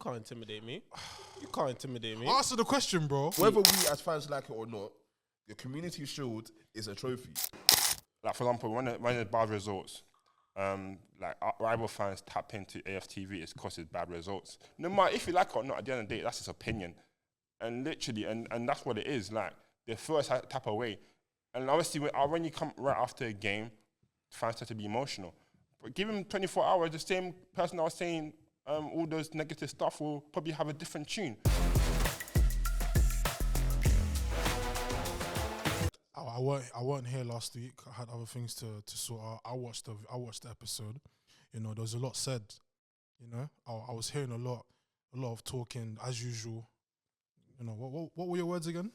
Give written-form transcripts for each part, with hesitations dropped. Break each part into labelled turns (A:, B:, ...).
A: can't intimidate me. You can't intimidate me.
B: Answer the question, bro.
C: Whether we as fans like it or not, the Community Shield is a trophy.
D: Like, for example, when there's bad results, like rival fans tap into Aftv, it's because it's bad results. No matter if you like it or not, at the end of the day, that's his opinion. And literally, and that's what it is. Like, the first tap away. And obviously, when you come right after a game, fans tend to be emotional. But give him 24 hours, the same person that was saying all those negative stuff will probably have a different tune.
B: I weren't here last week. I had other things to sort out. I watched the episode. You know, there was a lot said. You know, I was hearing a lot of talking as usual. You know, what were your words again?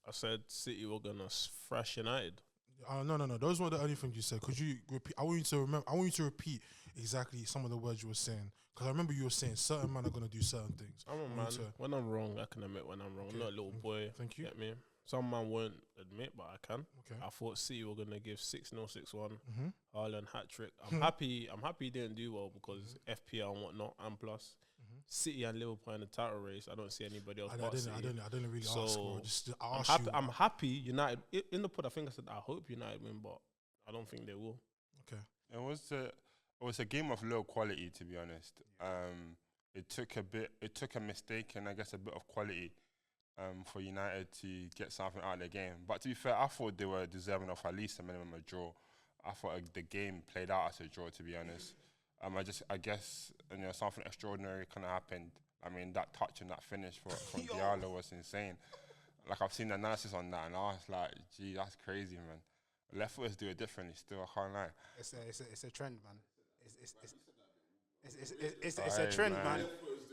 A: I said City were gonna thrash United.
B: No. Those weren't the only things you said. Could you repeat? I want you to remember. I want you to repeat exactly some of the words you were saying. Because I remember you were saying certain men are gonna do certain things.
A: I'm a man. When I'm wrong, I can admit when I'm wrong.
B: Okay.
A: I'm not a little boy.
B: Thank you.
A: Get me? Some man won't admit, but I can.
B: Okay.
A: I thought City were gonna give 6-0, 6-1.
B: Mm-hmm.
A: Haaland hat trick. I'm happy. I'm happy he didn't do well because FPL and whatnot, and plus City and Liverpool in the title race. I don't see anybody else.
B: I didn't really ask. Bro.
A: I'm happy United in the pod. I think I said I hope United win, but I don't think they will.
B: Okay.
D: It was a game of low quality, to be honest. It took a mistake and I guess a bit of quality for United to get something out of the game. But to be fair, I thought they were deserving of at least a minimum of a draw. I thought the game played out as a draw, to be honest. I guess something extraordinary kind of happened. I mean, that touch and that finish from Diallo was insane. Like, I've seen the analysis on that, and I was like, gee, that's crazy, man. Left footers do it differently still, I can't lie.
E: It's a trend, man. It's a trend, man.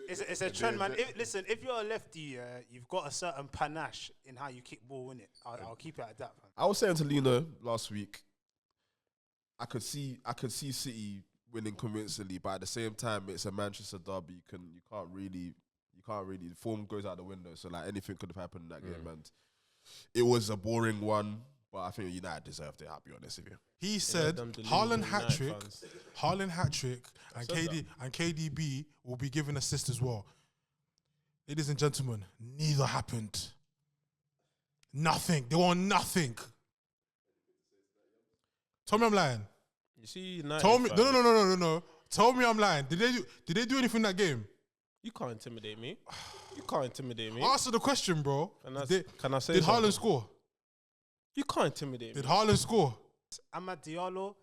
E: It's a trend, man. Listen, if you're a lefty, you've got a certain panache in how you kick ball, innit? I'll keep it at that, man.
C: I was saying to Lino last week, I could see City winning convincingly, but at the same time, it's a Manchester derby. You can't really. The form goes out the window, so like anything could have happened in that game, and it was a boring one. But I think United deserved it. I'll be honest with you.
B: He said Haaland hat trick, and KDB will be given assist as well. Ladies and gentlemen, neither happened. Nothing. They won nothing. Tell me I'm lying.
A: You see, United
B: Tell me.
A: fans,
B: No. Tell me I'm lying. Did they do anything in that game?
A: You can't intimidate me. You can't intimidate me.
B: Answer the question, bro.
A: Can I say
B: Did
A: something?
B: Haaland score?
A: You can't intimidate me.
B: Did Haaland score?
E: Amad Diallo,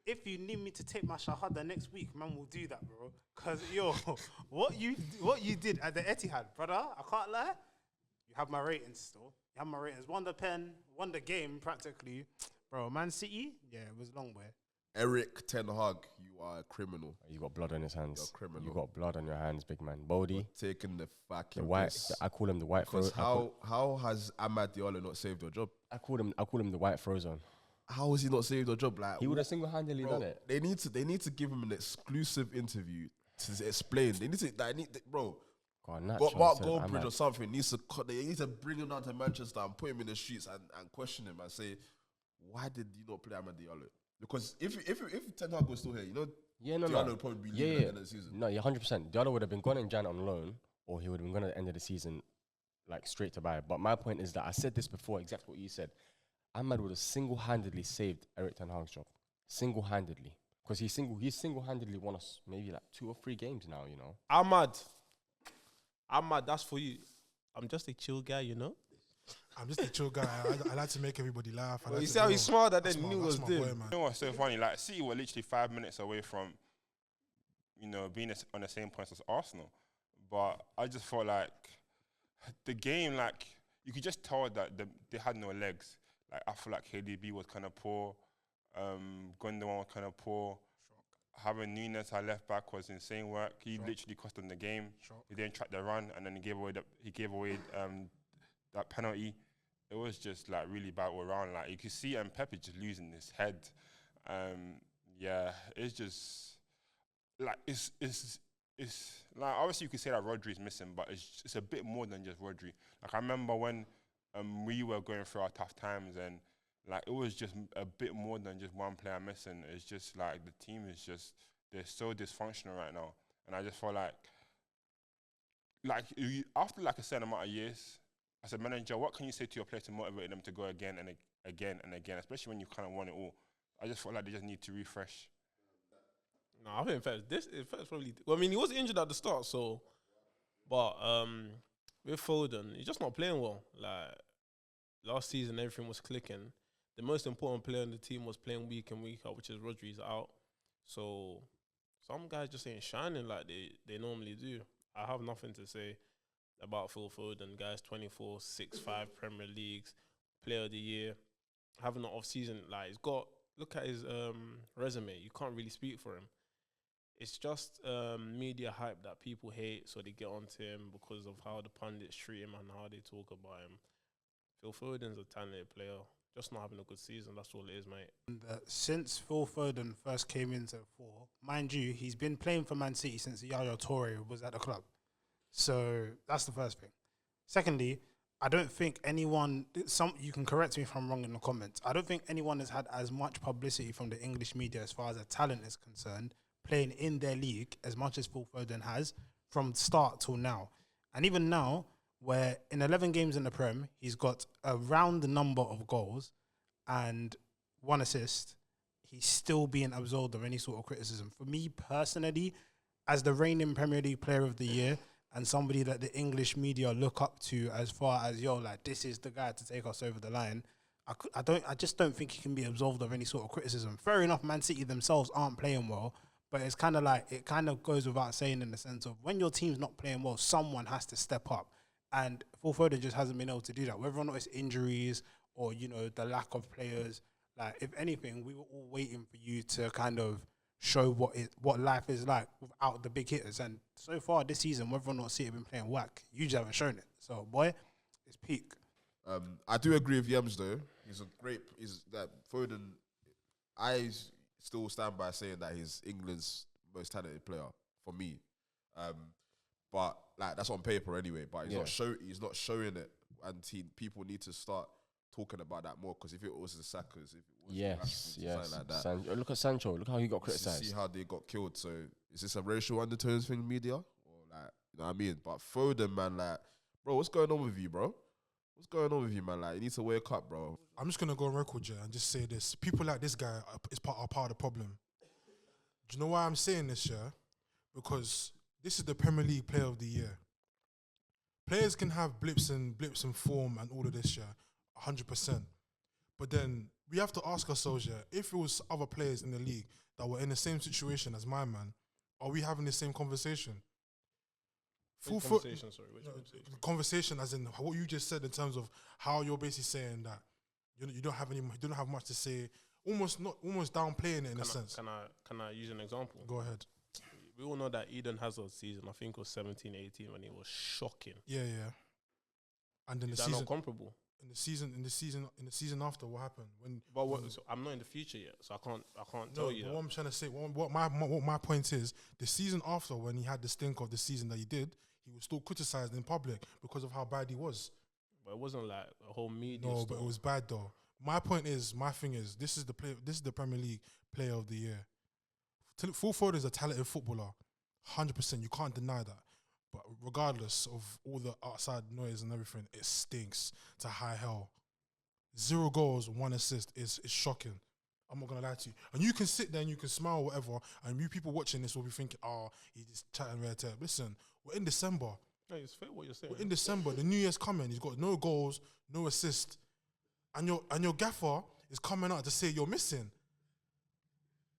E: if you need me to take my shahada next week, man, we'll do that, bro. Cause what you did at the Etihad, brother, I can't lie. You have my ratings still. You have my ratings. Won the pen, won the game practically, bro. Man City, yeah, it was long way.
C: Eric Ten Hag, you are a criminal.
F: You got blood on his hands.
C: You're a criminal.
F: You got blood on your hands, big man. Bodie.
C: Taking the fucking
F: The white.
C: piss.
F: I call him the white.
C: Because how has Amad Diallo not saved your job?
F: I call him the white Frozone.
C: How has he not saved your job? Like,
F: He would have single-handedly done it.
C: They need to give him an exclusive interview to explain. They need to bro. Mark Goldbridge or something they need to bring him down to Manchester and put him in the streets and question him and say, why did you not play Amad Diallo? Because if Ten Hag was still here, Diallo would probably be leaving at the end of the season.
F: No, 100%. Diallo would have been gone in Jan on loan, or he would have been gone at the end of the season, like straight to buy. But my point is that I said this before, exactly what you said. Ahmad would have single-handedly saved Eric Ten Hag's job. Single-handedly. Because he's single-handedly won us maybe like 2 or 3 games now,
A: Ahmad, that's for you. I'm just a chill guy,
B: I'm just a chill guy. I like to make everybody laugh.
A: You see how he smiled at that knew was doing.
D: You know what's so funny? Like, City were literally 5 minutes away from, being on the same points as Arsenal. But I just felt like the game, like, you could just tell that they had no legs. Like, I feel like KDB was kind of poor. Gundogan was kind of poor. Having Nunes at left back was insane work. He literally cost them the game. He didn't track the run, and then he gave away that penalty. It was just like really bad all around. Like, you could see Pepe just losing his head. It's just like it's like, obviously you could say that Rodri's missing, but it's a bit more than just Rodri. Like, I remember when we were going through our tough times, and like it was just a bit more than just one player missing. It's just like the team is just, they're so dysfunctional right now, and I just feel like after like a certain amount of years, as a manager, what can you say to your players to motivate them to go again and again and again, especially when you kind of won it all? I just felt like they just need to refresh.
A: No, I think in fact probably. Well, I mean, he was injured at the start, so. But with Foden, he's just not playing well. Like last season, everything was clicking. The most important player on the team was playing week in, week out, which is Rodri's out. So some guys just ain't shining like they normally do. I have nothing to say about Phil Foden. Guys, 24, 6, 5 Premier Leagues, Player of the Year, having an off season. Like he's got. Look at his resume. You can't really speak for him. It's just media hype that people hate, so they get onto him because of how the pundits treat him and how they talk about him. Phil Foden's a talented player, just not having a good season. That's all it is, mate.
E: And, since Phil Foden first came into 4, mind you, he's been playing for Man City since Yaya Toure was at the club. So that's the first thing. Secondly, I don't think anyone, you can correct me if I'm wrong in the comments, I don't think anyone has had as much publicity from the English media as far as their talent is concerned, playing in their league as much as Phil Foden has from start till now. And even now, where in 11 games in the Prem, he's got around the number of goals and 1 assist, he's still being absolved of any sort of criticism. For me personally, as the reigning Premier League Player of the Year, and somebody that the English media look up to as far as, like, this is the guy to take us over the line, I just don't think he can be absolved of any sort of criticism. Fair enough, Man City themselves aren't playing well, but it's kind of like, it kind of goes without saying in the sense of when your team's not playing well, someone has to step up. And Phil Foden just hasn't been able to do that. Whether or not it's injuries or, the lack of players, like, if anything, we were all waiting for you to kind of show what life is like without the big hitters. And so far this season, whether or not City have been playing whack, you just haven't shown it. So, boy, it's peak.
C: I do agree with Yems, though. That Foden, I still stand by saying that he's England's most talented player for me. But like that's on paper anyway. But he's not showing it, and people need to start talking about that more. Because if it was the Sackers, if it was
F: yes,
C: like that,
F: look at Sancho. Look how he got criticised.
C: See how they got killed. So is this a racial undertones thing, media, or like, you know what I mean? But Foden, man, like, bro, what's going on with you, bro? What's going on with you, man? Like, you need to wake up, bro.
B: I'm just gonna go on record, and just say this: people like this guy are part of the problem. Do you know why I'm saying this, yeah? Because this is the Premier League Player of the Year. Players can have blips and form and all of this, yeah, 100%. But then we have to ask ourselves, yeah, if it was other players in the league that were in the same situation as my man, are we having the same conversation?
A: Which conversation, sorry? Which conversation?
B: Conversation as in what you just said in terms of how you're basically saying that you don't have much to say, almost downplaying it in a sense.
A: Can I use an example?
B: Go ahead.
A: We all know that Eden Hazard's season, I think it was 17-18 when he was shocking.
B: Yeah. And then
A: Is that not comparable?
B: In the season after, what happened?
A: So I'm not in the future yet, so I can't tell you.
B: What I'm trying to say, what my point is, the season after, when he had the stink of the season that he did, he was still criticised in public because of how bad he was.
A: But it wasn't like a whole media.
B: No, but it was bad though. My thing is, this is the Premier League Player of the Year. Phil Foden is a talented footballer, 100%. You can't deny that. But regardless of all the outside noise and everything, it stinks to high hell. 0 goals, 1 assist is shocking. I'm not going to lie to you. And you can sit there and you can smile or whatever, and you people watching this will be thinking, he's just chatting red tape. Listen, we're in December.
A: No, it's fair what you're saying.
B: We're in December. The New Year's coming. He's got no goals, no assist. And your gaffer is coming out to say you're missing.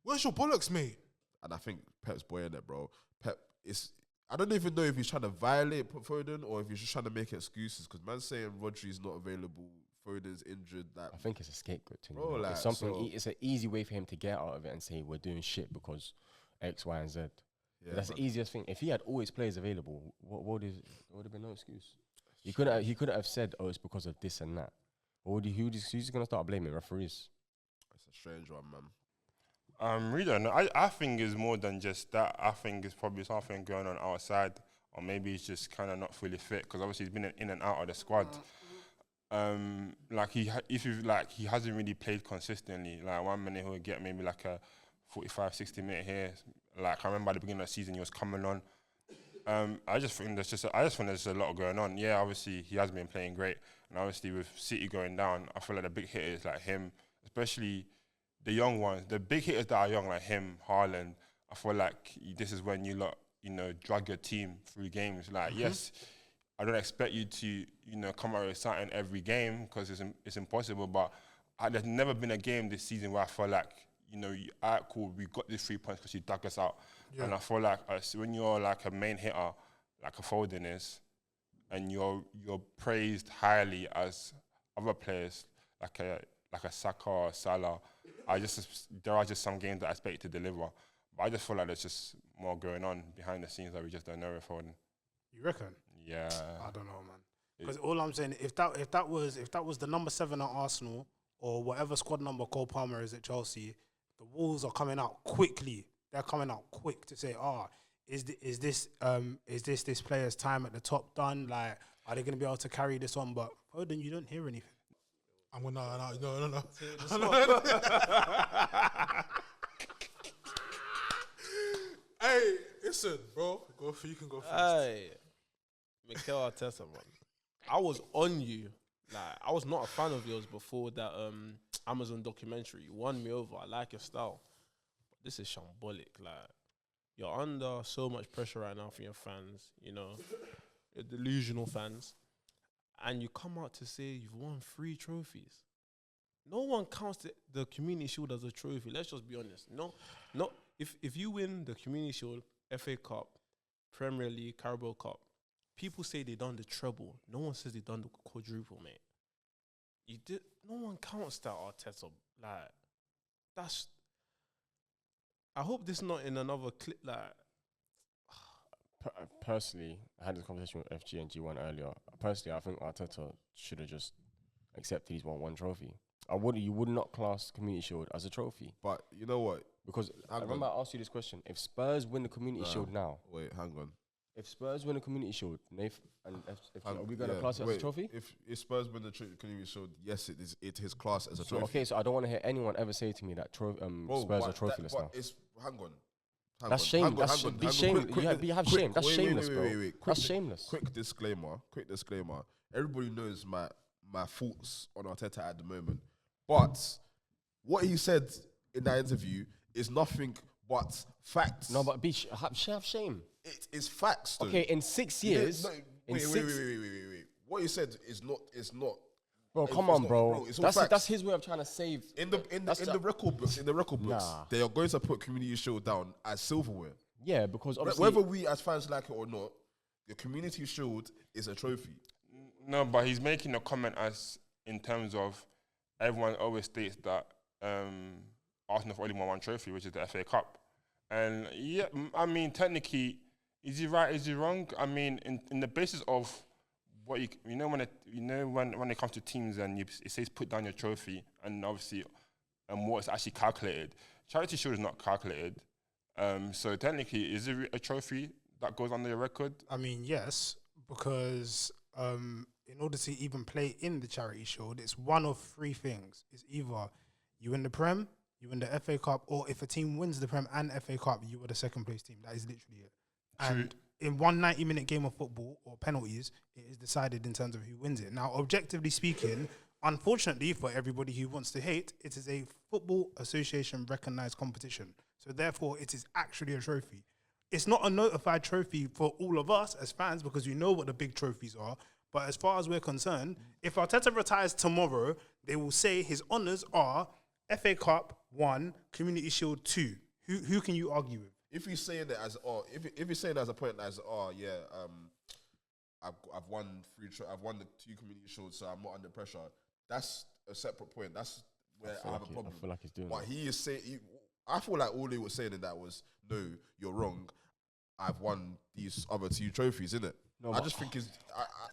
B: Where's your bollocks, mate?
C: And I think Pep's boying it, bro. Pep is. I don't even know if he's trying to violate Foden or if he's just trying to make excuses. Because man's saying Rodri's not available, Foden's injured. Like,
F: I think it's a scapegoat thing.
C: Bro, like,
F: it's something. It's an easy way for him to get out of it and say we're doing shit because X, Y, and Z. Yeah, that's the easiest thing. If he had always players available, what would have been no excuse? He couldn't have said, it's because of this and that. Or who's going to start blaming referees?
C: It's a strange one, man.
D: Really don't know. I think it's more than just that. I think it's probably something going on outside, or maybe he's just kind of not fully fit because obviously he's been in and out of the squad. He hasn't really played consistently. Like 1 minute he'll get maybe like a 45, 60 minute here. Like I remember at the beginning of the season he was coming on. I just think there's a lot going on. Yeah, obviously he has been playing great, and obviously with City going down, I feel like the big hitters like him, especially the young ones, the big hitters that are young like him, Haaland. I feel like this is when you drag your team through games. Like yes, I don't expect you to come out with something every game because it's impossible. But there's never been a game this season where I feel like alright, cool, we got these 3 points because you dug us out. Yeah. And I feel like when you're like a main hitter, like a Foden is, and you're praised highly as other players, like a Saka or Salah, there are just some games that I expect you to deliver. But I just feel like there's just more going on behind the scenes that we just don't know with Foden.
E: You reckon?
D: Yeah.
E: I don't know, man. Because all I'm saying, if that was the number 7 at Arsenal or whatever squad number Cole Palmer is at Chelsea, the Wolves are coming out quickly. They're coming out quick to say, is this player's time at the top done? Like, are they going to be able to carry this on? But Foden, you don't hear anything.
B: I'm gonna no. Hey, listen, bro. You can go first.
A: Hey, Mikel Arteta, man. I was on you. Like, I was not a fan of yours before that Amazon documentary. You won me over. I like your style. But this is shambolic. Like, you're under so much pressure right now from your fans, your delusional fans. And you come out to say you've won 3 trophies. No one counts the Community Shield as a trophy. Let's just be honest. No. If you win the Community Shield, FA Cup, Premier League, Carabao Cup, people say they done the treble. No one says they done the quadruple, mate. No one counts that, Arteta. Like, that's. I hope this is not in another clip. Like,
F: personally, I had this conversation with FG and G1 earlier. Personally, I think Arteta should have just accepted he's won 1 trophy. You would not class Community Shield as a trophy.
C: But you know what?
F: Because I remember I asked you this question. If Spurs win the Community Shield now...
C: Wait, hang on.
F: If Spurs win the Community Shield, are we going to class it as a trophy?
C: If Spurs win the Community Shield, yes, it is classed as a trophy.
F: Okay, so I don't want to hear anyone ever say to me that Spurs are trophyless now.
C: Hang on.
F: That's shame. Be shameless. You have shame. That's shameless, bro. That's shameless.
C: Quick disclaimer. Everybody knows my thoughts on Arteta at the moment. But what he said in that interview is nothing but facts.
F: No, but have shame.
C: It is facts, though.
F: Okay, in 6 years...
C: Wait. What he said is not...
F: Bro, come on, bro. That's his way of trying to save...
C: In the record books, they are going to put Community Shield down as silverware.
F: Yeah, because obviously...
C: Whether we as fans like it or not, the Community Shield is a trophy.
D: No, but he's making a comment as in terms of everyone always states that Arsenal have only won 1 trophy, which is the FA Cup. And yeah, I mean, technically, is he right? Is he wrong? I mean, in the basis of what when it comes to teams and it says put down your trophy, and obviously, what's actually calculated. Charity Shield is not calculated. So technically, is it a trophy that goes under your record?
E: I mean, yes, because in order to even play in the Charity Shield, it's one of 3 things. It's either you win the Prem, you win the FA Cup, or if a team wins the Prem and FA Cup, you were the 2nd place team. That is literally it. And in one 90-minute game of football or penalties, it is decided in terms of who wins it. Now, objectively speaking, unfortunately for everybody who wants to hate, it is a Football Association recognised competition. So therefore, it is actually a trophy. It's not a notified trophy for all of us as fans because you know what the big trophies are. But as far as we're concerned, if Arteta retires tomorrow, they will say his honours are FA Cup 1, Community Shield 2. Who can you argue with?
C: If he's saying that as if he's saying that as a point as I've won 3, I've won the 2 Community Shields, so I'm not under pressure. That's a separate point. That's where I have a problem.
F: I feel like he's doing
C: but
F: that.
C: He is saying. I feel like all he was saying in that was, no, you're wrong. I've won these other 2 trophies, innit? No, I just think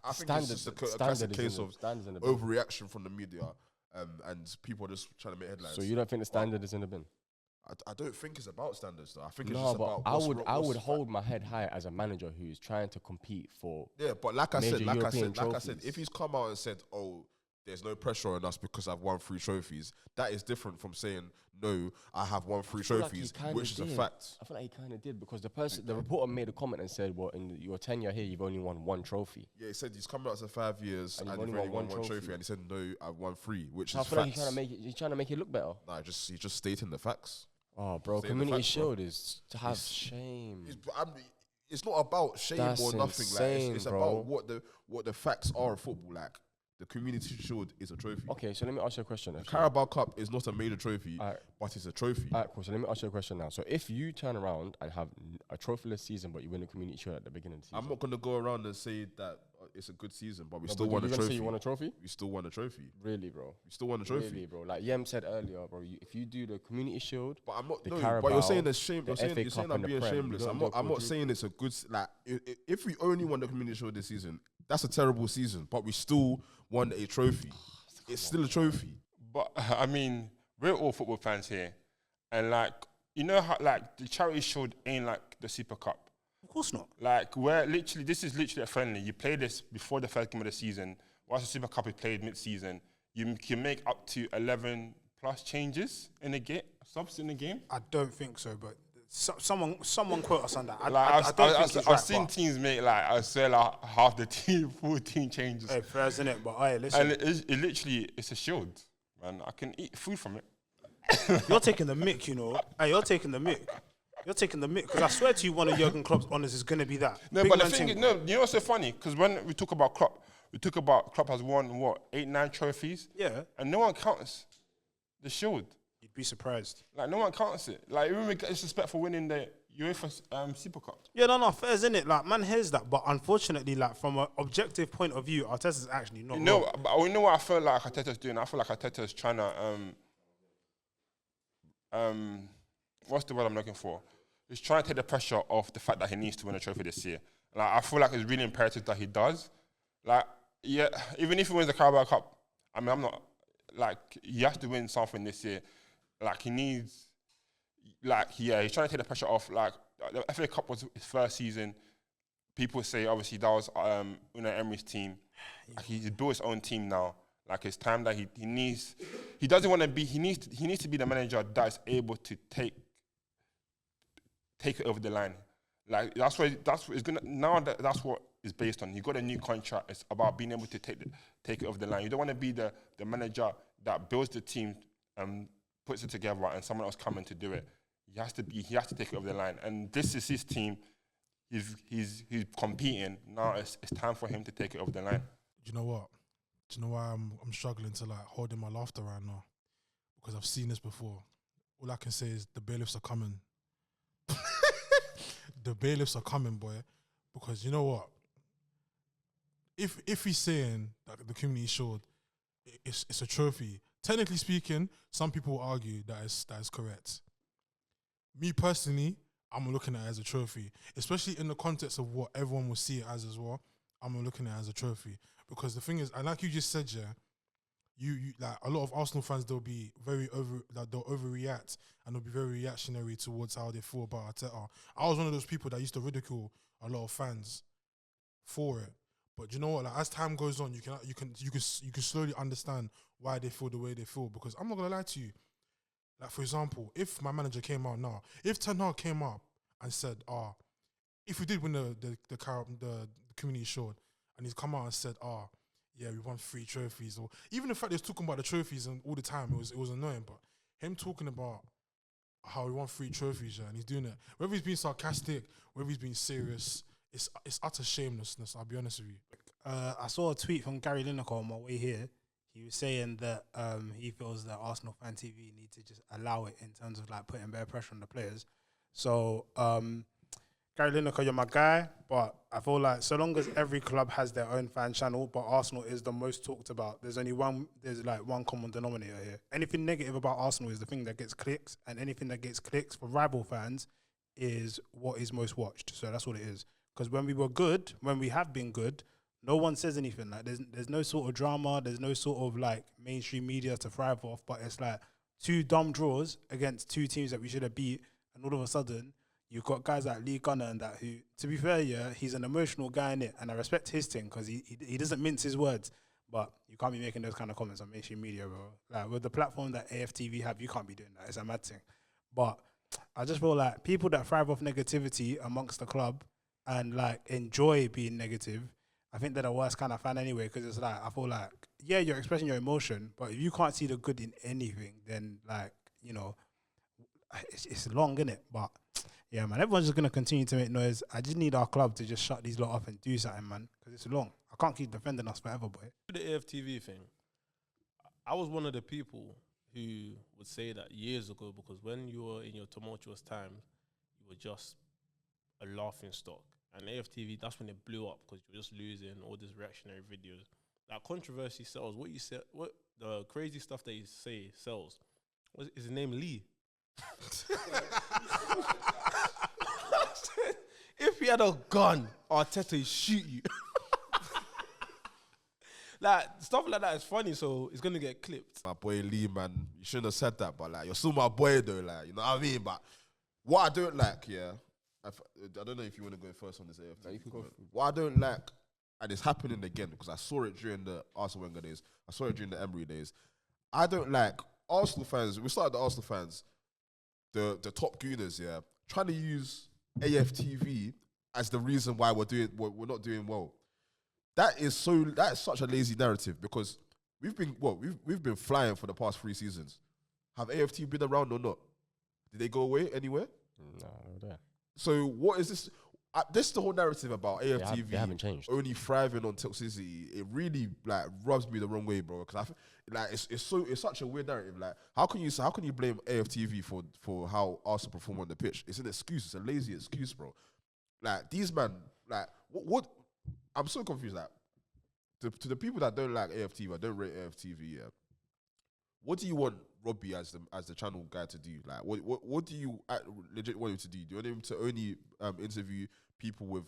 C: I think it's just a classic case of overreaction from the media, and people are just trying to make headlines.
F: So you don't think the standard is in the bin?
C: I don't think it's about standards, though. I think it's just about.
F: I would hold my head high as a manager who's trying to compete for.
C: Yeah, but like I said, if he's come out and said, "Oh, there's no pressure on us because I've won 3 trophies. That is different from saying, no, I have won 3 trophies, which is a fact.
F: I feel like he kind of did because the reporter made a comment and said, well, in your tenure here, you've only won 1 trophy.
C: Yeah, he said he's come out to 5 years and he's only won 1 trophy. And he said, no, I've won 3, which is
F: I feel
C: facts.
F: like he's trying to make it look better.
C: Nah, he's just stating the facts.
F: Oh, bro, Community Shield is to have shame.
C: It's not about shame or nothing.
F: Insane,
C: it's
F: bro.
C: about what the facts are of football. Like, the Community Shield is a trophy.
F: Okay, so let me ask you a question.
C: The Carabao Cup is not a major trophy, but it's a trophy.
F: All right, cool. So let me ask you a question now. So if you turn around and have a trophyless season, but you win the Community Shield at the beginning of the season,
C: I'm not going to go around and say that it's a good season, but we still won a
F: trophy.
C: trophy.
F: Say you won a trophy?
C: We still won a trophy.
F: Really, bro?
C: We still won a trophy.
F: Really, bro? Like Yem said earlier, bro, if you do the Community Shield,
C: but I'm not.
F: the
C: No,
F: Carabao,
C: but you're saying there's shame. You're saying I'm being
F: Prem,
C: shameless. I'm not saying it's a good. Like, if we only won the Community Shield this season, that's a terrible season. But we still won a trophy. It's still a trophy.
D: But I mean, we're all football fans here, and like, you know how like the Charity Shield ain't like the Super Cup.
E: Of course not.
D: Like, this is literally a friendly. You play this before the first game of the season. Whilst the Super Cup is played mid-season, you can make up to 11 plus changes in a game, subs in the game.
E: I don't think so, but someone quote us on that.
D: I've seen teams make I swear half the team, 14 changes.
E: Hey, fair, isn't it? But hey, listen.
D: And it literally, it's a shield, man. I can eat food from it.
E: You're taking the mick, you know. Hey, you're taking the mick. You're taking the mick because I swear to you, one of Jurgen Klopp's honours is going to be that.
D: No, but the thing is, you know what's so funny? Because when we talk about Klopp, Klopp has won, 8, 9 trophies?
E: Yeah. And
D: no one counts the shield.
E: You'd be surprised.
D: Like, no one counts it. Like, even we get disrespect for winning the UEFA Super Cup.
E: Yeah, no, fair, isn't it? Like, man hears that. But unfortunately, like, from an objective point of view, Arteta's actually not wrong.
D: But you know what I feel like Arteta's doing? I feel like Arteta's trying to, what's the word I'm looking for? He's trying to take the pressure off the fact that he needs to win a trophy this year. Like, I feel like it's really imperative that he does. Like, yeah, even if he wins the Carabao Cup, I mean, I'm not, like, he has to win something this year. Like, he needs, like, yeah, he's trying to take the pressure off. Like, the FA Cup was his first season. People say, obviously, that was Unai Emery's team. Like, he's built his own team now. Like, it's time that he needs to be the manager that is able to take it over the line. Like, that's what is based on. You got a new contract. It's about being able to take it over the line. You don't want to be the manager that builds the team and puts it together and someone else coming to do it. He has to take it over the line. And this is his team. He's competing. Now it's time for him to take it over the line.
B: Do you know what? Do you know why I'm struggling to like hold in my laughter right now? Because I've seen this before. All I can say is the bailiffs are coming. The bailiffs are coming, boy. Because you know what? If he's saying that the Community Shield it's a trophy, technically speaking, some people will argue that is correct. Me personally, I'm looking at it as a trophy, especially in the context of what everyone will see it as well. I'm looking at it as a trophy because the thing is, and like you just said, yeah, you like a lot of Arsenal fans, they'll be they'll overreact and they'll be very reactionary towards how they feel about Arteta. I was one of those people that used to ridicule a lot of fans for it. But you know what? Like, as time goes on, you can slowly understand why they feel the way they feel. Because I'm not gonna lie to you. Like, for example, if my manager came out now, if Ten Hag came up and said, if we did win the Community Shield, and he's come out and said, yeah, we won 3 trophies, or even the fact he's talking about the trophies and all the time, it was annoying. But him talking about how we won 3 trophies, yeah, and he's doing it, whether he's being sarcastic, whether he's being serious, it's utter shamelessness. I'll be honest with you.
E: I saw a tweet from Gary Lineker on my way here. He was saying that he feels that Arsenal Fan TV need to just allow it in terms of like putting bare pressure on the players. So Gary Lineker, you're my guy, but I feel like so long as every club has their own fan channel, but Arsenal is the most talked about, there's one common denominator here. Anything negative about Arsenal is the thing that gets clicks, and anything that gets clicks for rival fans is what is most watched. So that's what it is. Because when we were good, when we have been good, no one says anything. Like there's no sort of drama, there's no sort of like mainstream media to thrive off, but it's like 2 dumb draws against 2 teams that we should have beat, and all of a sudden you've got guys like Lee Gunner and that who, to be fair, yeah, he's an emotional guy in it, and I respect his thing because he doesn't mince his words. But you can't be making those kind of comments on mainstream media, bro. Like with the platform that Aftv have, you can't be doing that. It's a mad thing. But I just feel like people that thrive off negativity amongst the club and like enjoy being negative, I think they're the worst kind of fan anyway. Because it's like I feel like you're expressing your emotion, but if you can't see the good in anything, then like it's long, innit? But yeah, man, everyone's just gonna continue to make noise. I just need our club to just shut these lot off and do something, man, because it's long. I can't keep defending us forever, boy.
A: The AFTV thing, I was one of the people who would say that years ago, because when you were in your tumultuous times, you were just a laughing stock. And AFTV, that's when it blew up because you were just losing all these reactionary videos. That controversy sells. What you said, what the crazy stuff that you say sells. What is his name? Lee. If he had a gun, Arteta would shoot you. Like, stuff like that is funny, so it's gonna get clipped.
C: My boy Lee, man, you shouldn't have said that, but like, you're still my boy though, like, you know what I mean? But what I don't like, I don't know if you want to go first on this AFT.
F: No, you can go.
C: What I don't like, and it's happening again, because I saw it during the Arsenal Wenger days, I saw it during the Emery days. I don't like Arsenal fans, we started the Arsenal fans, the top gooners, trying to use AFTV as the reason why we're not doing well. That is such a lazy narrative, because we've been flying for the past 3 seasons. Have AFT been around or not? Did they go away anywhere?
F: No, they're there.
C: So what is this? This is the whole narrative about AFTV.
F: They haven't changed.
C: Only thriving on toxicity. It really like rubs me the wrong way, bro. Because it's such a weird narrative. Like, how can you blame AFTV for how Arsenal perform on the pitch? It's an excuse. It's a lazy excuse, bro. Like, these man, like, what I'm so confused. Like, to the people that don't like AFTV, or don't rate AFTV, what do you want Robbie as the channel guy to do? Like, what do you legit want him to do? Do you want him to only interview people with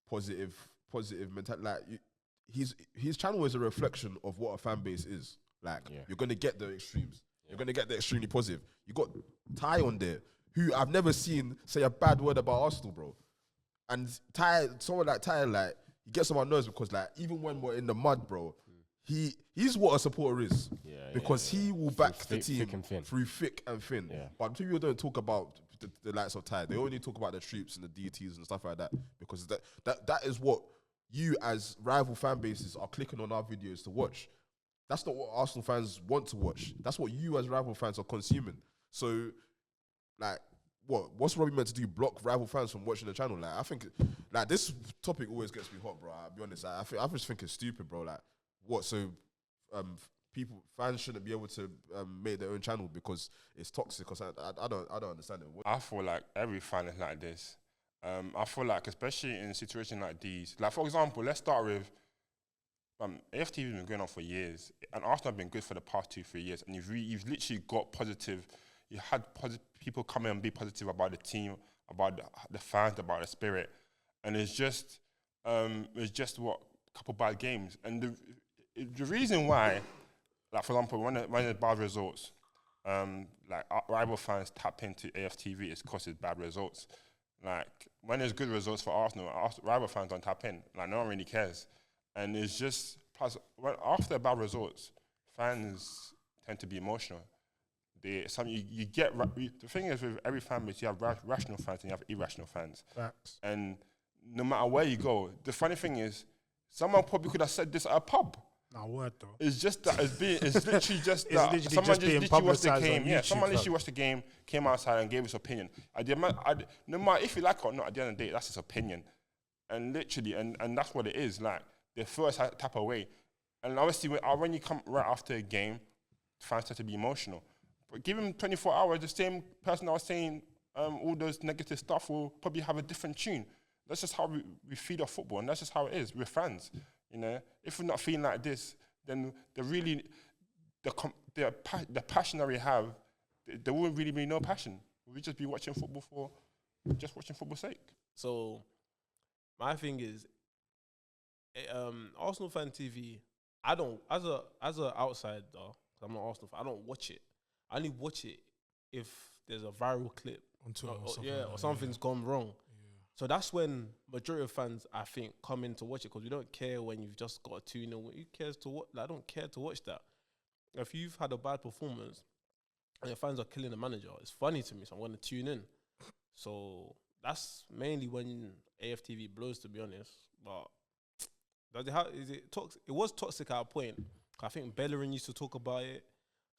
C: positive mentality? Like, his channel is a reflection of what a fan base is. Like, you're gonna get the extremes. You're gonna get the extremely positive. You got Ty on there, who I've never seen say a bad word about Arsenal, bro. And Ty, someone like Ty, like, he gets on my nerves because, like, even when we're in the mud, bro, he's what a supporter is. Because he will back the team through thick and thin. Yeah. But people don't talk about the likes of Ty. They only talk about the troops and the DTs and stuff like that, because that is what you as rival fan bases are clicking on our videos to watch. That's not what Arsenal fans want to watch. That's what you as rival fans are consuming. So, like, what's Robbie meant to do? Block rival fans from watching the channel? Like, I think, like, this topic always gets me hot, bro. I'll be honest. I just think it's stupid, bro. Like, what? So, fans shouldn't be able to make their own channel because it's toxic? Because I don't understand it.
D: I feel like every fan is like this. I feel like, especially in situations like these, like, for example, let's start with AFTV has been going on for years, and Arsenal have been good for the past 2-3 years, and you've literally got positive. You had people come in and be positive about the team, about the fans, about the spirit, and it's just what, a couple bad games, and the reason why, like, for example, when there's bad results, like, rival fans tap into AFTV, it's because it's bad results. Like, when there's good results for Arsenal, rival fans don't tap in. Like, no one really cares. And it's just, plus, after bad results, fans tend to be emotional. The thing is, with every fan base, you have rational fans and you have irrational fans.
E: Facts.
D: And no matter where you go, the funny thing is, someone probably could have said this at a pub.
E: Nah, word though.
D: It's just that it's literally just
E: It's
D: that
E: literally
D: someone
E: just
D: just
E: being
D: literally watched the
E: publicised
D: game.
E: on
D: Yeah,
E: YouTube,
D: someone
E: fam.
D: literally watched the game, came outside and gave his opinion. No matter if you like it or not, at the end of the day, that's his opinion. And literally, and that's what it is. Like, the first tap away. And obviously, when you come right after a game, fans tend to be emotional. But give him 24 hours, the same person that was saying all those negative stuff will probably have a different tune. That's just how we feed our football, and that's just how it is. We're fans, you know. If we're not feeling like this, then the passion that we have, there wouldn't really be no passion. We'd just be watching football for just watching football's sake.
A: So, my thing is, Arsenal fan TV. I don't, as a outsider, because I'm not Arsenal fan, I don't watch it. I only watch it if there's a viral clip
B: on Twitter
A: or something's gone wrong. So that's when majority of fans, I think, come in to watch it because we don't care when you've just got a 2-0. Who cares to watch? I don't care to watch that. If you've had a bad performance and your fans are killing the manager, it's funny to me, so I'm going to tune in. So that's mainly when AFTV blows, to be honest. But does it have, is it toxic? It was toxic at a point. I think Bellerin used to talk about it.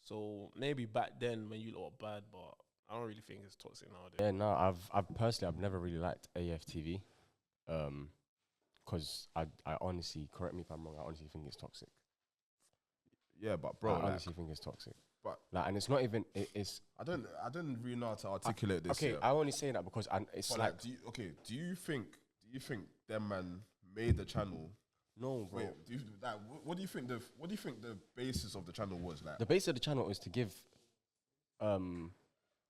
A: So maybe back then when you lot were bad, but I don't really think it's toxic nowadays.
F: Yeah, no, I've never really liked AFTV, because I honestly, correct me if I'm wrong, I honestly think it's toxic.
C: Yeah, but bro,
F: I honestly think it's toxic.
C: But
F: like, and it's not even. It's.
C: I don't really know how to articulate this.
F: Okay,
C: yeah.
F: I only say that because it's
C: But
F: like.
C: do you think them man made the channel?
F: No, bro.
C: Wait, what do you think the basis of the channel was like?
F: The base of the channel is to give,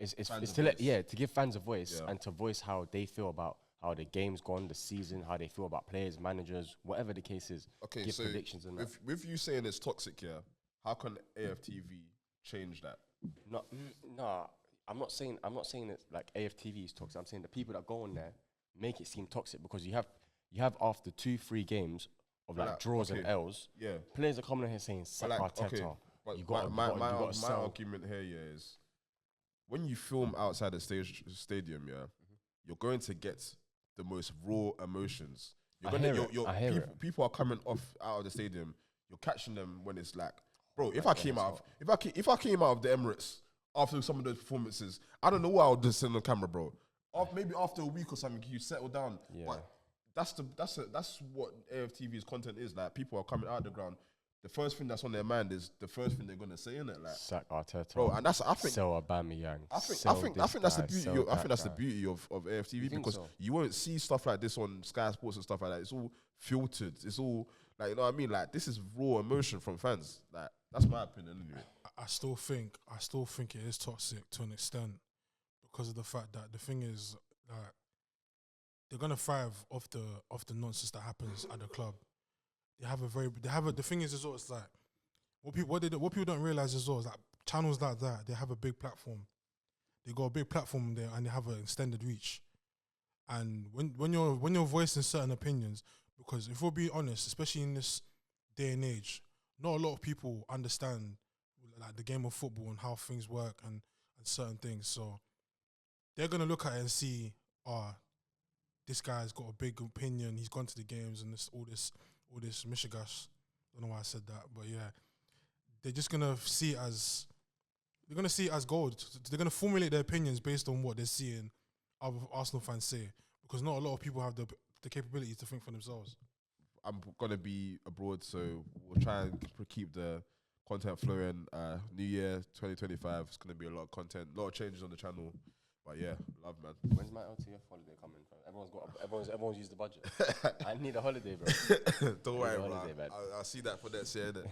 F: it's
C: Fans
F: to
C: a
F: let
C: voice.
F: to give fans a voice
C: Yeah.
F: and to voice how they feel about how the game's gone, the season, how they feel about players, managers, whatever the case is.
C: Okay,
F: give
C: so
F: predictions and that.
C: with you saying it's toxic, yeah, how can AFTV change that?
F: No, I'm not saying it like AFTV is toxic. I'm saying the people that go on there make it seem toxic because you have after 2-3 games of like draws and L's.
C: Yeah,
F: Players are coming in here saying sack Arteta.
C: but
F: You got
C: my
F: my
C: argument here, yeah, is when you film outside the stadium, yeah, you're going to get the most raw emotions. People are coming out of the stadium. You're catching them when it's like, bro, if I came out of the Emirates after some of those performances, I don't know what I would just send on camera, bro. Maybe after a week or something, you settle down.
F: Yeah.
C: But that's what AFTV's content is. Like, people are coming out of the ground. The first thing that's on their mind is the first thing they're gonna say, innit? Like,
F: sack Arteta,
C: bro, and I think
F: sell Aubameyang.
C: I think that's the beauty. I think that's the beauty of AFTV, because you won't see stuff like this on Sky Sports and stuff like that. It's all filtered. It's all like, you know what I mean. Like, this is raw emotion from fans. Like, that's my opinion anyway.
B: I still think it is toxic to an extent because of the fact that the thing is that they're gonna thrive off the nonsense that happens at the club. The thing is as well, it's like what people don't realize as well is that channels like that, they have a big platform. They got a big platform there and they have an extended reach. And when you're voicing certain opinions, because if we're being honest, especially in this day and age, not a lot of people understand like the game of football and how things work and certain things. So they're gonna look at it and see, this guy's got a big opinion. He's gone to the games and all this mishigash. Don't know why I said that, but yeah, they're just gonna see it as gold. They're gonna formulate their opinions based on what they're seeing other Arsenal fans say, because not a lot of people have the capability to think for themselves.
C: I'm gonna be abroad, so we'll try and keep the content flowing. New Year 2025, it's gonna be a lot of content, a lot of changes on the channel. But yeah, love, man.
F: When's my LTF holiday coming from? Everyone's used the budget. I need a holiday, bro.
C: Don't worry, bro.
F: Holiday, man.
C: I'll see that for next year, innit?